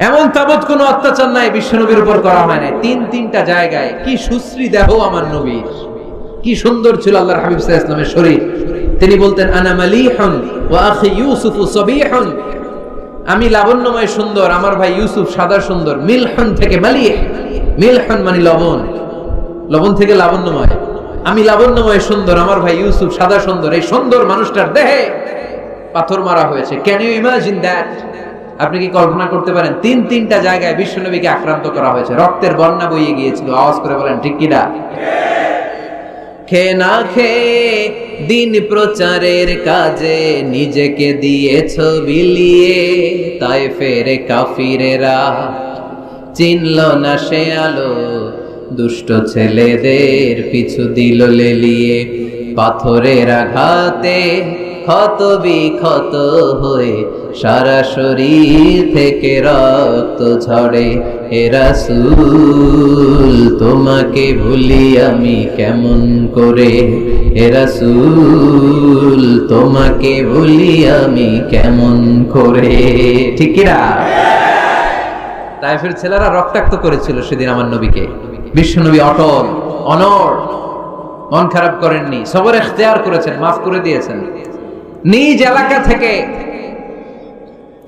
এমন তাবৎ কোনো অত্যাচার নাই বিশ্বনবীর উপর করা হয় নাই। তিনটা জায়গায় কি সুশ্রী দেহ আমার নবীর, কি সুন্দর ছিল আল্লাহর হাবিব সাল্লাল্লাহু আলাইহি ওয়াসাল্লামের শরীর। তিনি বলতেন আনা মালিহুন ওয়া আখি ইউসুফু সাবিহুন, আমি লাবণ্যময় সুন্দর, আমার ভাই ইউসুফ সাদা সুন্দর। মিলহুন থেকে মালিহ, মিলহুন মানে লবণ, লবণ থেকে লাবণ্যময়। আমি লাবণ্যময় সুন্দর, আমার ভাই ইউসুফ সাদা সুন্দর। এই সুন্দর মানুষটার দেহে পাথর মারা হয়েছে। Can you imagine that? আপনি কি কল্পনা করতে পারেন? তিনটা জায়গায় বিশ্বনবীকে আক্রান্ত করা হয়েছে, রক্তের বন্যা বইয়ে গিয়েছিল। আওয়াজ করে বলেন ঠিক কিনা? খেয়ে না খেয়ে দিন প্রচারের কাজে নিজেকে দিয়েছ বিলিয়ে, তায়েফের কাফিরেরা চিনল না সে আলো, দুষ্ট ছেলেদের পিছু দিল লেলিয়ে। পাথরের আঘাতে ক্ষত বিক্ষত হয়ে সারা শরীর থেকে রক্ত ঝরে। হে রাসূল তোমাকে ভুলি আমি কেমন করে, হে রাসূল তোমাকে ভুলি আমি কেমন করে। ঠিক কি না? তায়েফের ছেলেরা রক্তাক্ত করেছিল সেদিন আমার নবীকে। বিশ্বনবী অটল অনড়, মন খারাপ করেননি, সবর ইখতিয়ার করেছেন, মাফ করে দিয়েছেন। নিজ এলাকা থেকে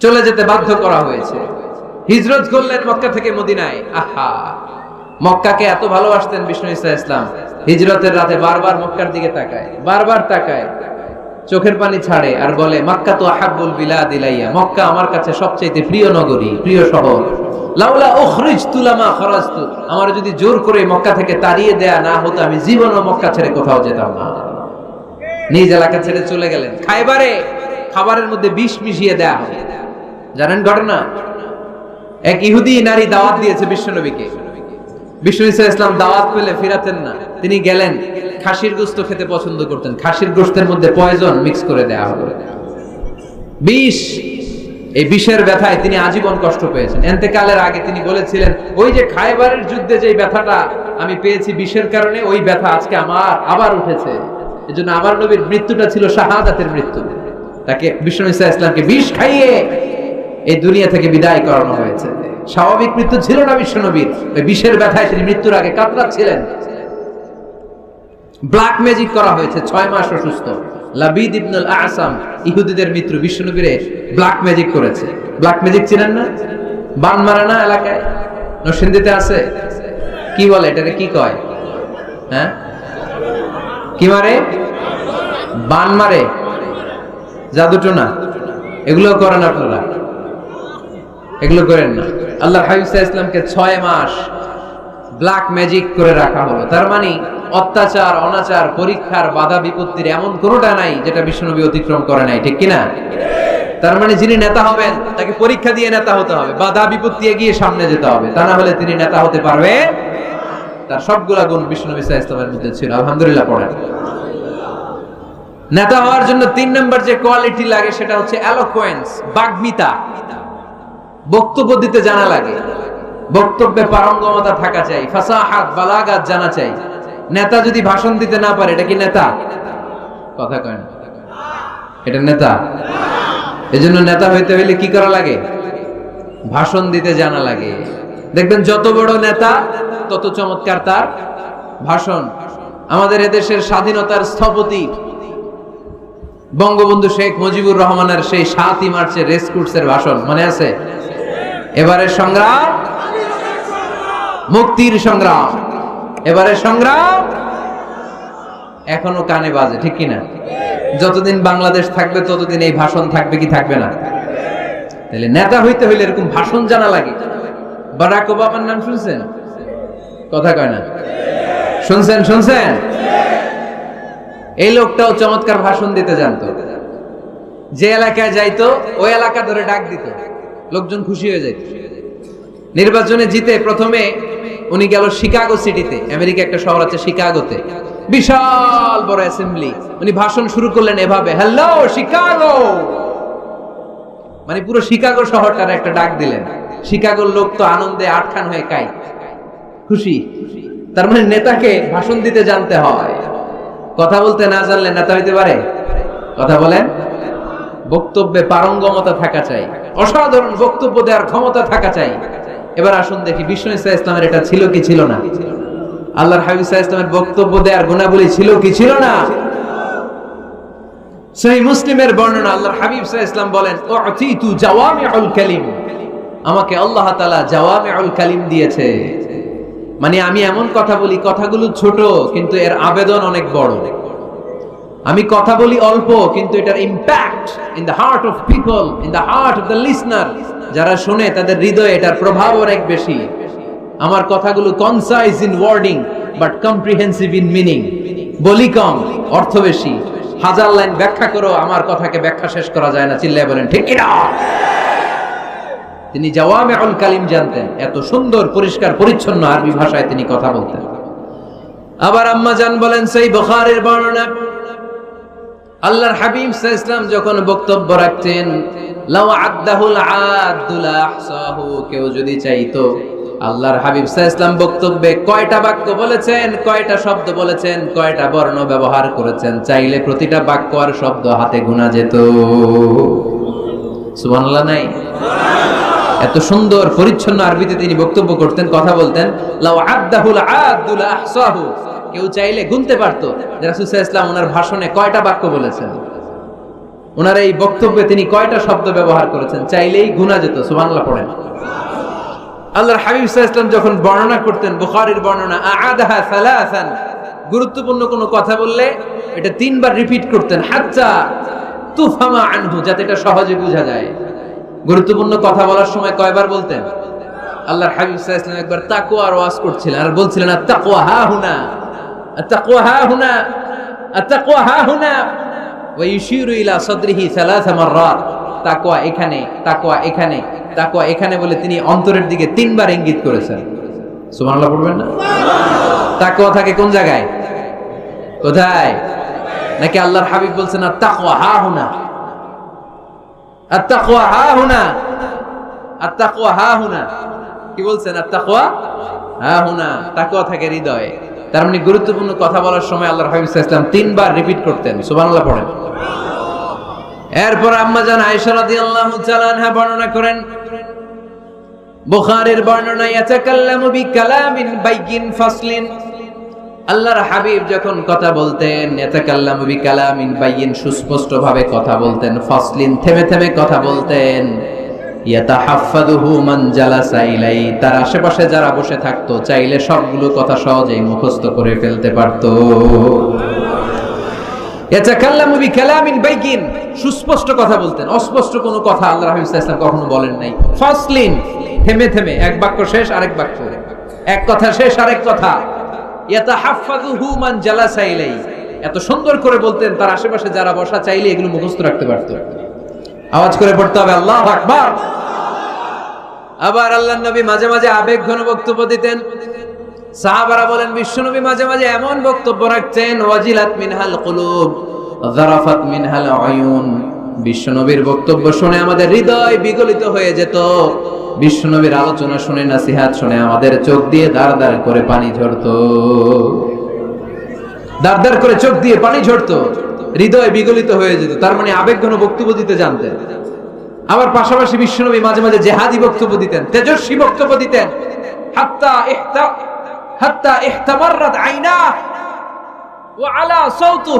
চলে যেতে বাধ্য করা হয়েছে, হিজরত করলেন মক্কা থেকে মদিনায়। আহা, মক্কাকে এত ভালোবাসতেন বিষ্ণু ইসা ইসলাম, হিজরতের রাতে বারবার মক্কার দিকে তাকায়, বারবার তাকায়, চোখের পানি ছাড়ে আর বলে মক্কা তো আহাব্বুল বিলাদ ইলাইয়া, মক্কা আমার কাছে সবচেয়ে প্রিয় নগরী, প্রিয় শহর। লাউলা উখরিজতু লামা খরাজতু, আমার যদি জোর করে মক্কা থেকে তাড়িয়ে দেয়া না হতো আমি জীবনও মক্কা ছেড়ে কোথাও যেতাম না। নিজ এলাকা ছেড়ে চলে গেলেন। খাইবারে খাবারের মধ্যে বিষ মিশিয়ে দেয়া হয়, জানেন ঘটনা? এক ইহুদি নারী দাওয়াত দিয়েছে বিশ্বনবীকে। বিষ্ণু ইসা ইসলাম দাওয়াত পেলে ফিরাতেন না, তিনি গেলেন। খাসির গোশত খেতে পছন্দ করতেন, খাসির গোশতের মধ্যে পয়জন মিক্স করে দেয়া হলো, বিষ। এই বিষের ব্যথায় তিনি আজীবন কষ্ট পেয়েছেন। এন্তেকালের আগে তিনি বলেছিলেন, ওই যে খাইবারের যুদ্ধে যে ব্যথাটা আমি পেয়েছি বিষের কারণে, ওই ব্যথা আজকে আমার আবার উঠেছে। এজন্য আমার নবীর মৃত্যুটা ছিল শাহাদাতের মৃত্যু। তাকে বিষ্ণু ইসা ইসলামকে বিষ খাইয়ে এই দুনিয়া থেকে বিদায় করানো হয়েছে। স্বাভাবিক মৃত্যু ছিল না বিশ্ব নবীর, ওই বিষের ব্যথায় তিনি মৃত্যুর আগে কাতরাচ্ছিলেন। ব্ল্যাক ম্যাজিক করা হয়েছে, 6 মাস অসুস্থ। লাবিদ ইবনুল আসাম ইহুদিদের মিত্র বিশ্ব নবীরে ব্ল্যাক ম্যাজিক করেছে। ব্ল্যাক ম্যাজিক চিনেন না? বান মারা না এলাকায়, নরসিংদীতে আছে, কি বলে এটারে, কি কয়? হ্যাঁ, কি মারে? বান মারে, জাদুটোনা, এগুলো করেন আপনারা? এগুলো করেন না। আল্লাহর হাবিব সাল্লাল্লাহু আলাইহি ওয়াসাল্লামকে 6 মাস ব্ল্যাক ম্যাজিক করে রাখা হলো। তার মানে অত্যাচার, অনাচার, পরীক্ষার, বাধা বিপত্তির এমন কোনোটা নাই যেটা বিশ্বনবী অতিক্রম করে নাই, ঠিক কিনা? তার মানে যিনি নেতা হবেন তাকে পরীক্ষা দিয়ে নেতা হতে হবে, বাধা বিপত্তি এগিয়ে সামনে যেতে হবে, তা না হলে তিনি নেতা হতে পারবে। তার সবগুলা গুণ বিশ্বনবী সাল্লাল্লাহু আলাইহি ওয়াসাল্লামের মধ্যে ছিল। আলহামদুলিল্লাহ পড়েন। নেতা হওয়ার জন্য 3 নম্বর যে কোয়ালিটি লাগে সেটা হচ্ছে এলোকোয়েন্স, বাগ্মিতা। বক্তব্য দিতে জানা লাগে, বক্তব্যে পারঙ্গমতা থাকা চাই, ফাসাহাত, বালাগাত জানা চাই। নেতা যদি ভাষণ দিতে না পারে এটা কি নেতা? কথা কয় না, এটা নেতা? এজন্য নেতা হইতে হইলে কি করা লাগে? ভাষণ দিতে জানা লাগে। দেখবেন যত বড় নেতা তত চমৎকার তার ভাষণ। আমাদের এদেশের স্বাধীনতার স্থপতি বঙ্গবন্ধু শেখ মুজিবুর রহমানের সেই 7ই মার্চের রেসকোর্সের ভাষণ মনে আছে? এবারের সংগ্রাম মুক্তির সংগ্রাম, এবারের সংগ্রাম এখনো কানে বাজে, ঠিক কিনা? যতদিন বাংলাদেশ থাকবে ততদিন এই ভাষণ থাকবে কি থাকবে না? তাহলে নেতা হইতে হইলে এরকম ভাষণ জানা লাগে। বারাক ওবামার নাম শুনছেন? কথা কয় না, শুনছেন? শুনছেন? এই লোকটাও চমৎকার ভাষণ দিতে জানতো। যে এলাকায় যাইতো ওই এলাকা ধরে ডাক দিত, লোকজন খুশি হয়ে যেত। নির্বাচনে জিতে প্রথমে উনি গেল শিকাগো সিটিতে, আমেরিকা একটা শহর আছে শিকাগোতে, বিশাল বড় অ্যাসেম্বলি। উনি ভাষণ শুরু করলেন এভাবে, হ্যালো শিকাগো, মানে পুরো শিকাগো শহরটার একটা ডাক দিলেন। শিকাগোর লোক তো আনন্দে আটখান হয়ে কাই, খুশি। তার মানে নেতাকে ভাষণ দিতে জানতে হয়। কথা বলতে না জানলে নেতা হইতে পারে? কথা বলেন। বক্তব্যে পারঙ্গমতা থাকা চাই, অসাধারণ বক্তব্য দেওয়ার ক্ষমতা থাকা চাই। এবার আসুন দেখি বিষ্ণু ইসা ইসলামের এটা ছিল কি ছিল না? আল্লাহর হাবিব ইসা ইসলামের বক্তব্য দেওয়ার গুণাবলী ছিল কি ছিল না? সহিহ মুসলিমের বর্ণনা, আল্লাহর হাবিব ইসা ইসলাম বলেন, উতিতু জাওয়ামিউল কালিম, আমাকে আল্লাহ তাআলা জাওয়ামিউল কালিম দিয়েছে। মানে আমি এমন কথা বলি, কথাগুলো ছোট কিন্তু এর আবেদন অনেক বড়। আমি কথা বলি অল্প কিন্তু এটার impact in the heart of people, in the heart of the listener, যারা শুনে তাদের হৃদয়ে এটার প্রভাব অনেক বেশি। আমার কথাগুলো concise in wording but comprehensive in meaning. বলি কম, অর্থ বেশি। হাজার লাইন ব্যাখ্যা করো, আমার কথাকে ব্যাখ্যা শেষ করা যায় না। চিল্লায় বলেন ঠিক কি না? তিনি জাওয়ামিউল কালিম জানতেন, এত সুন্দর পরিষ্কার পরিচ্ছন্ন আরবি ভাষায় তিনি কথা বলতেন। আবার আম্মা জান বলেন, সেই বুখারীর বর্ণনা, আল্লাহর হাবিব সাল্লাল্লাহু আলাইহি ওয়াসাল্লাম যখন বক্তব্য রাখতেন, লাউ আদাহুল আদুল আহসাহু, কেউ যদি চাইতো আল্লাহর হাবিব সাল্লাল্লাহু আলাইহি ওয়াসাল্লাম বক্তব্যে কয়টা বাক্য বলেছেন, কয়টা শব্দ বলেছেন, কয়টা বর্ণ ব্যবহার করেছেন, চাইলে প্রতিটা বাক্য আর শব্দ হাতে গোনা যেত। সুবহানাল্লাহ নাই? এত সুন্দর পরিচ্ছন্ন আরবিতে তিনি বক্তব্য করতেন, কথা বলতেন। লাউ আদাহুল আদুল আহসাহু, কেউ চাইলে গুনতে পারতো যে রাসূল সাল্লাল্লাহু আলাইহি ওয়াসাল্লাম ওনার ভাষণে কয়টা বাক্য বলেছেন, ওনার এই বক্তব্যে তিনি কয়টা শব্দ ব্যবহার করেছেন, চাইলেই গুনা যেত। সুবহানাল্লাহ পড়েন। আল্লাহর হাবিব সাল্লাল্লাহু আলাইহি ওয়াসাল্লাম যখন বর্ণনা করতেন, বুখারীর বর্ণনা, আ'আদাহা সালাসান, গুরুত্বপূর্ণ কোনো কথা বললে এটা তিনবার রিপিট করতেন, হাত্তা তুফহামা আনহু, যাতে এটা সহজে বোঝা যায়। গুরুত্বপূর্ণ কথা বলার সময় কয়বার বলতেন? আল্লাহর হাবিব সাল্লাল্লাহু আলাইহি ওয়াসাল্লাম একবার তাকওয়ার ওয়াজ করছিলেন আর বলছিলেন, আত-তাকওয়া হা হুনা, আত-তাকওয়া হা হুনা, আত-তাকওয়া হা হুনা, ওয়া ইউশিরু ইলা সাদরিহি সালাসা মাররাত। তাকওয়া এখানে, তাকওয়া এখানে, তাকওয়া এখানে বলে তিনি অন্তরের দিকে তিনবার ইঙ্গিত করেছেন। সুবহানাল্লাহ পড়বেন না? তাকওয়া থাকে কোন জায়গায়? কোথায়? নাকি আল্লাহর হাবিব বলছেন আত-তাকওয়া হা হুনা, আত-তাকওয়া হা হুনা, আত-তাকওয়া হা হুনা? কি বলছেন? আত-তাকওয়া হা হুনা। তাকওয়া থাকে হৃদয়ে। তার মানে গুরুত্বপূর্ণ কথা বলার সময় আল্লাহর হাবিব সাল্লাল্লাহু আলাইহি ওয়াসাল্লাম তিনবার রিপিট করতেন। সুবহানাল্লাহ পড়েন। এরপর আম্মা জান আয়েশা রাদিয়াল্লাহু তাআলা আনহা বর্ণনা করেন, বুখারীর বর্ণনা, ইয়াতাকাল্লামু বিকালামিন বাইয়িন ফাসলিন, আল্লাহর হাবিব যখন কথা বলতেন, ইয়াতাকাল্লামু বিকালামিন বাইয়িন, সুস্পষ্ট ভাবে কথা বলতেন, ফাসলিন, থেমে থেমে কথা বলতেন, ইয়াতাহাফফাযুহু মান জালাসা ইলাই, তার আশেপাশে যারা বসে থাকতো চাইলে সবগুলো কথা সহজেই মুখস্থ করে ফেলতে পারতো। ইয়াতাকাল্লামু বিকালামিন বাইয়িন, সুস্পষ্ট কথা বলতেন, অস্পষ্ট কোনো কথা আল্লাহর হাবিব সাল্লাল্লাহু আলাইহি ওয়াসাল্লাম কখনো বলেন নাই। ফাসলিন, থেমে থেমে, এক বাক্য শেষ আরেক বাক্য, এক কথা শেষ আরেক কথা। ইয়াতাহাফফাযুহু মান জালাসা ইলাই, এত সুন্দর করে বলতেন তার আশেপাশে যারা বসা চাইলে এগুলো মুখস্থ রাখতে পারতো। আওয়াজ করে পড়তে হবে আল্লাহু আকবার। আবার আল্লাহর নবী মাঝে মাঝে আবেগ ঘন বক্তব্য দিতেন। সাহাবারা বলেন, বিশ্বনবী মাঝে মাঝে এমন বক্তব্য রাখতেন, ওয়াজিলাত মিনহাল কুলুব, যারাফাত মিনহাল আয়ুন, বিশ্বনবীর বক্তব্য শুনে আমাদের হৃদয় বিগলিত হয়ে যেত। বিশ্বনবীর আলোচনা শুনে, নসিহত শুনে আমাদের চোখ দিয়ে দাঁড় দাঁড় করে পানি ঝরতো, দাঁড় দাঁড় করে চোখ দিয়ে পানি ঝরতো, হৃদয় বিগলিত হয়ে যেত। তার মানে আবেগঘন বক্তব্য দিতে জানতেন। আবার পাশাপাশি বিশ্বনবী মাঝে মাঝে জিহাদি বক্তব্য দিতেন, তেজস্বী বক্তব্য দিতেন। হাত্তা ইহতামাররাত আইনা ওয়া আলা সাওতুহু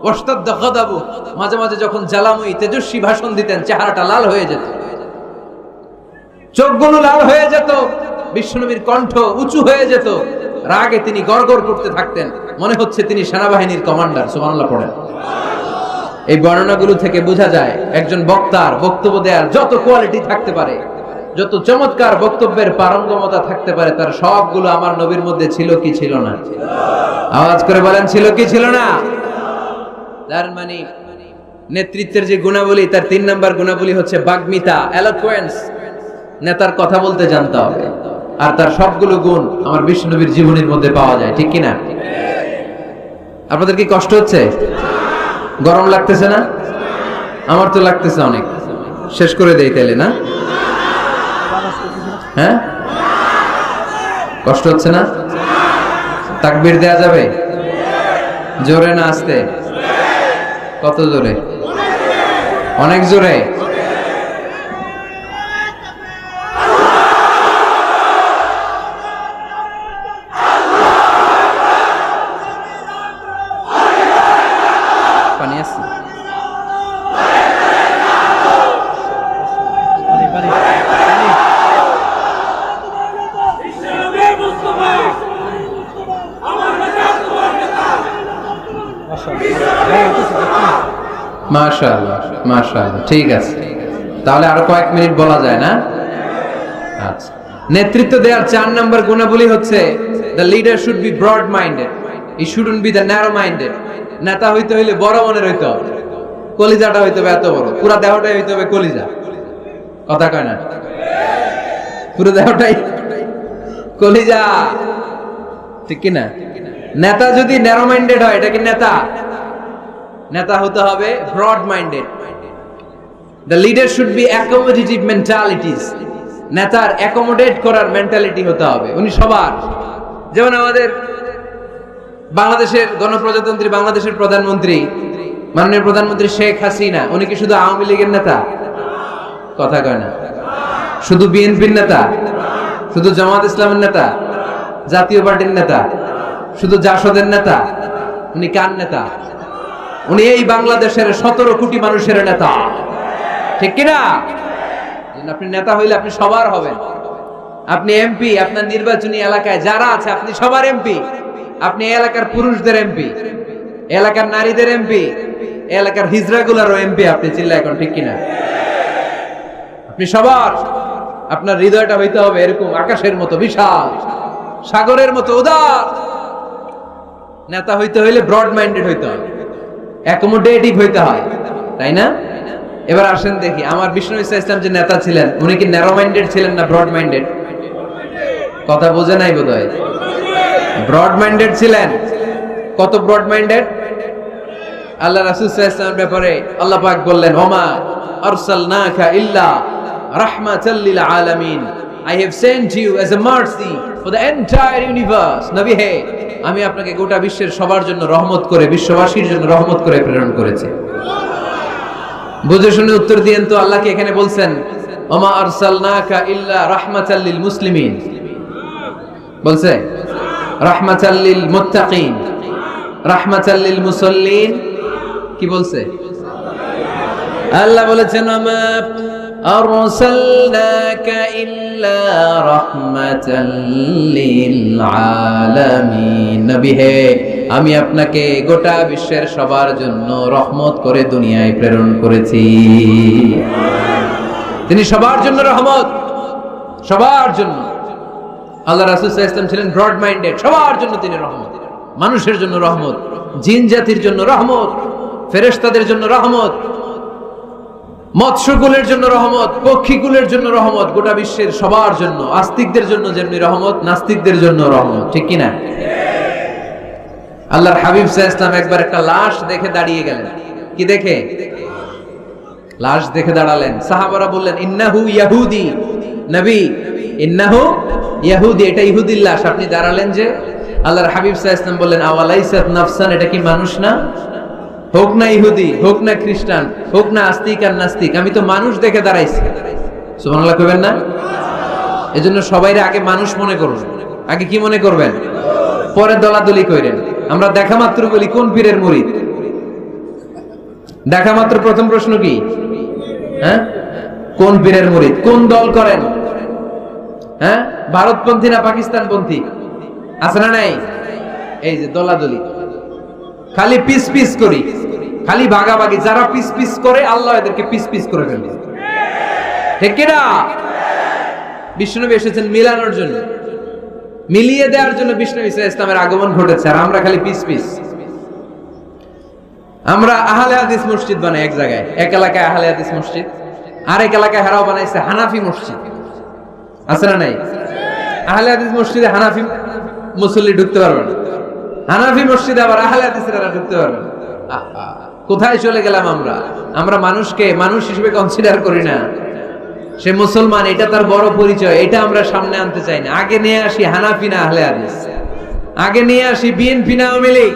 ওয়াশতাদ্দা গাদাবু, মাঝে মাঝে যখন জ্বালাময়ী তেজস্বী ভাষণ দিতেন চেহারাটা লাল হয়ে যেত, চোখগুলো লাল হয়ে যেত, বিশ্বনবীর কণ্ঠ উঁচু হয়ে যেত, রাগে তিনি গড়গড় করতে থাকতেন, মনে হচ্ছে তিনি সেনাবাহিনীর কমান্ডার। সুবহানাল্লাহ পড়েন। এই বর্ণনাগুলো থেকে বোঝা যায় একজন বক্তার বক্তব্য দেওয়ার যত কোয়ালিটি থাকতে পারে, যত চমৎকার বক্তব্যের পারঙ্গমতা থাকতে পারে, তার সবগুলো আমার নবীর মধ্যে ছিল কি ছিল না? আওয়াজ করে বলেন, ছিল কি ছিল না? তার মানে নেতৃত্বের যে গুণাবলী, তার 3 নাম্বার গুণাবলী হচ্ছে বাগ্মিতা, এলোকুয়েন্স। নেতার কথা বলতে জানতে হবে। আর তার সবগুলো গুণ আমার বিশ্বনবীর জীবনের মধ্যে পাওয়া যায়, ঠিক কিনা? আপনাদের কি কষ্ট হচ্ছে? গরম লাগতেছে না? আমার তো লাগতেছে অনেক। শেষ করে দেই তাইলে, না? হ্যাঁ, কষ্ট হচ্ছে না? তাকবীর দেয়া যাবে? জোরে না আস্তে? কত জোরে? অনেক জোরে। পানি আছে? মাশাআল্লাহ মাশাআল্লাহ, ঠিক আছে। তাহলে আরো কয়েক মিনিট বলা যায় না? আচ্ছা, নেতৃত্ব দেওয়ার 4 নম্বর গুণাবলী হচ্ছে the leader should be broad minded, he shouldn't be the narrow minded. নেতা হইতে হইলে বড় মনের হইতে হবে, কলিজাটা হইতে হবে এত বড়, পুরো দেহটাই হইতে হবে কলিজা। কথা কয় না? পুরো দেহটাই কলিজা, ঠিক কি না? নেতা যদি ন্যারো মাইন্ডেড হয়, এটা কি নেতা? নেতা হতে হবে broad minded. The leader should be accommodative mentalities. নেতার অ্যাকোমোডেট করার মেন্টালিটি হতে হবে। উনি সবার, যেমন আমাদের বাংলাদেশের গণপ্রজাতন্ত্রী বাংলাদেশের প্রধানমন্ত্রী মাননীয় প্রধানমন্ত্রী শেখ হাসিনা, উনি কি শুধু আওয়ামী লীগের নেতা? কথা কয় না? শুধু বিএনপির নেতা? শুধু জামাত ইসলামের নেতা? জাতীয় পার্টির নেতা? শুধু জাসদের নেতা? উনি কার নেতা? উনি এই বাংলাদেশের 17 কোটি মানুষের নেতা, ঠিক কিনা? আপনি নেতা হইলে আপনি সবার হবেন। আপনি এমপি, আপনার নির্বাচনী এলাকায় যারা আছে আপনি সবার এমপি। আপনি এলাকার পুরুষদের এমপি, এলাকার নারীদের এমপি, এলাকার হিজড়াগুলারও এমপি আপনি। চিল্লা এখন, ঠিক কিনা? আপনি সবার, আপনার হৃদয়টা হইতে হবে এরকম আকাশের মতো বিশাল, সাগরের মতো উদার। নেতা হইতে হইলে ব্রড মাইন্ডেড হইতে হবে, অ্যাকোমোডেটিভ হইতে হয়, তাই না? এবার আসেন দেখি, আমার বিষ্ণু ইসা ইসলাম যে নেতা ছিলেন, উনি কি ন্যারো মাইন্ডেড ছিলেন না ব্রড মাইন্ডেড? কথা বোঝে নাই বোধহয়। ব্রড মাইন্ডেড ছিলেন। কত ব্রড মাইন্ডেড? আল্লাহ রাসূল সাল্লাল্লাহু আলাইহি ওয়াসাল্লামের ব্যাপারে আল্লাহ পাক বললেন, ওমা আরসালনাকা ইল্লা রাহমাতাল লিল আলামিন, I have sent you as a mercy for the entire universe. নবী হে, আমি আপনাকে গোটা বিশ্বের সবার জন্য রহমত করে, বিশ্ববাসীর জন্য রহমত করে প্রেরণ করেছি। বুঝে শুনে উত্তর দিয়েন তো, আল্লাহকে এখানে বলছেন ওমা আরসালনাকা ইল্লা রাহমাতাল লিল মুসলিমিন, বলছে রাহমাতাল লিল মুত্তাকিন, রাহমাতাল লিল মুসাল্লিন, কি বলছে? আল্লাহ বলেছেন ওমা আরসালনাকা ইল্লা রাহমাতাল লিল আলামিন, নবী হে, আমি আপনাকে গোটা বিশ্বের সবার জন্য রহমত করে দুনিয়ায় প্রেরণ করেছি। তিনি সবার জন্য রহমত, সবার জন্য। আল্লাহ রাসূল সাল্লাল্লাহু আলাইহি ওয়াসাল্লাম ছিলেন ব্রড মাইন্ডেড, সবার জন্য তিনি রহমত। মানুষের জন্য রহমত, জিন জাতির জন্য রহমত, ফেরেশতাদের জন্য রহমত, মৎস্যকুলের জন্য রহমত, পক্ষীকুলের জন্য রহমত, গোটা বিশ্বের সবার জন্য। আস্তিকদের জন্য যেমনি রহমত, নাস্তিকদের জন্য রহমত, ঠিক কিনা? আল্লাহর হাবিব সাল্লাল্লাহু আলাইহি ওয়াসাল্লাম একবার একটা লাশ দেখে দাঁড়িয়ে গেলেন। কি দেখে? লাশ দেখে দাঁড়ালেন। সাহাবারা বললেন ইন্নাহু ইয়াহুদি, নবী ইন্নাহু ইয়াহুদি, এটা ইহুদির লাশ, আপনি দাঁড়ালেন যে? আল্লাহর হাবিব সাল্লাল্লাহু আলাইহি ওয়াসাল্লাম বললেন আওয়ালাইসাত নাফসান, এটা কি মানুষ না? হোক না ইহুদি, হোক না খ্রিস্টান, হোক না আস্তিক আর নাস্তিক, আমি তো মানুষ দেখে দাঁড়াইছি। সুবহানাল্লাহ কইবেন না? এজন্য সবাইরে আগে মানুষ মনে করুন। আগে কি মনে করবেন? পরে দলাদলি কইরেন। আমরা দেখা মাত্র বলি কোন পীরের মুরিদ? দেখা মাত্র প্রথম প্রশ্ন কি? হ্যাঁ, কোন পীরের মুরিদ? কোন দল করেন? হ্যাঁ, ভারতপন্থী না পাকিস্তানপন্থী? আছে না নাই? এই যে দলাদলি, খালি পিস পিস করি, খালি ভাগাভাগি। যারা পিস পিস করে আল্লাহ এদেরকে পিস পিস করে ফেলবে, ঠিক কিনা? বিষ্ণুনবী এসেছেন মিলানোর জন্য, মিলিয়ে দেওয়ার জন্য বিষ্ণু ঈসা ইসলামের আগমন ঘটেছে। আর আমরা খালি পিস পিস। আমরা আহলে হাদিস মসজিদ বানাই এক জায়গায়, এক এলাকায় আহলে হাদিস মসজিদ, আরেক এলাকায় হারাও বানাইছে হানাফি মসজিদ। আছে না নাই? আহলে হাদিস মসজিদে হানাফি মুসল্লি ঢুকতে পারবে না, হানাফি মসজিদে আবার আহলে হাদিসরা ঢুকতে পারবে না। কোথায় চলে গেলাম আমরা? আমরা মানুষকে মানুষ হিসেবে কনসিডার করি না। সে মুসলমান, এটা তার বড় পরিচয়, এটা আমরা সামনে আনতে চাই না। আগে নিয়ে আসি হানাফি না আহলে হাদিস, আগে নিয়ে আসি বিএনপি না আওয়ামী লীগ,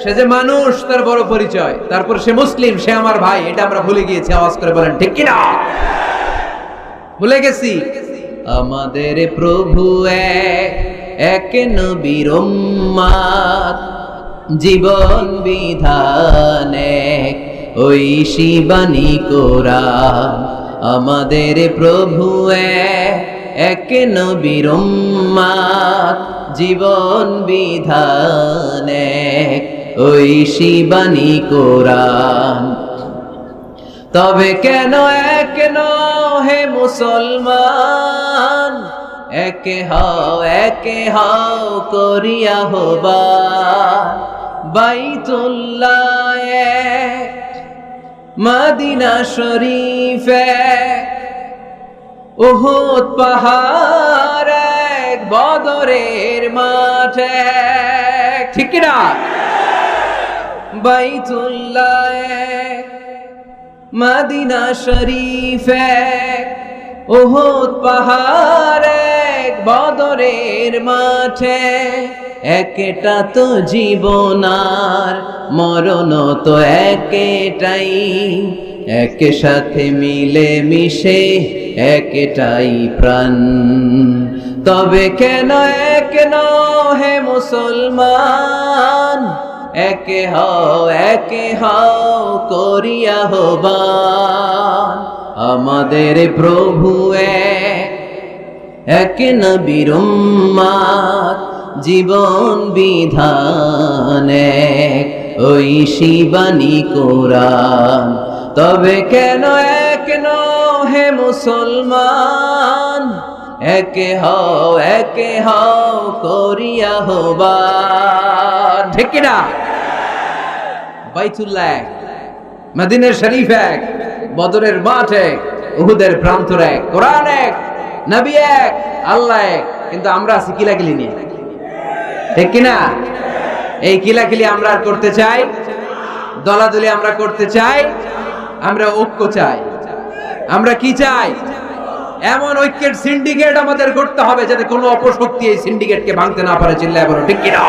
সে যে মানুষ, তার বড় পরিচয়। তারপর সে মুসলিম, সে আমার ভাই, এটা আমরা ভুলে গিয়েছি। আওয়াজ করে বলেন ঠিক কিনা? ভুলে গেছি। আমাদের প্রভু এক নবীর উম্মত, জীবন বিধান এক, ওই শিবানী কোরআন। আমাদের প্রভু এক নবীর উম্মত, জীবন বিধান এক, ওই শিবানী কোরআন। তবে কেন এক হে মুসলমান, একে হও করিয়া হবার। বাইতুল্লাহ এক, মদিনা শরীফ এক, উহুদ পাহাড় এক, বদরের মাঠ এক। ঠিক কিনা? বাইতুল্লাহ এক, মদিনা শরীফ এক, উহুদ পাহাড় এক, বদরের মাঠে। একটা তো জীবন আর মরণ তো একটাই, একে সাথে মিলে মিশে একটাই প্রাণ। তবে কেন এক হে মুসলমান, একে হও করিয়া হবার। আমাদের প্রভু এক নবীর উম্মত, জীবন বিধান এক, ওই শিবানী কোরআন। তবে কেন এক হে মুসলমান, একে হও করিয়া হবার। ঠিক কিনা? বাইতুল্লাহ এক, মদিনা শরীফ এক, বদরের মাঠ এক, উহুদের প্রান্তর এক, কোরআন এক, নবী এক, আল্লাহ এক। কিন্তু আমরা আছি কিলাকিলি নিয়ে। ঠিক কিনা? এই কিলাকিলি আমরা আর করতে চাই? দলাদলি আমরা করতে চাই? আমরা ঐক্য চাই। আমরা কি চাই? এমন ঐক্যের সিন্ডিকেট আমাদের করতে হবে যাতে কোনো অপশক্তি এই সিন্ডিকেটকে ভাঙতে না পারে। চিল্লায় বলো ঠিক কিনা?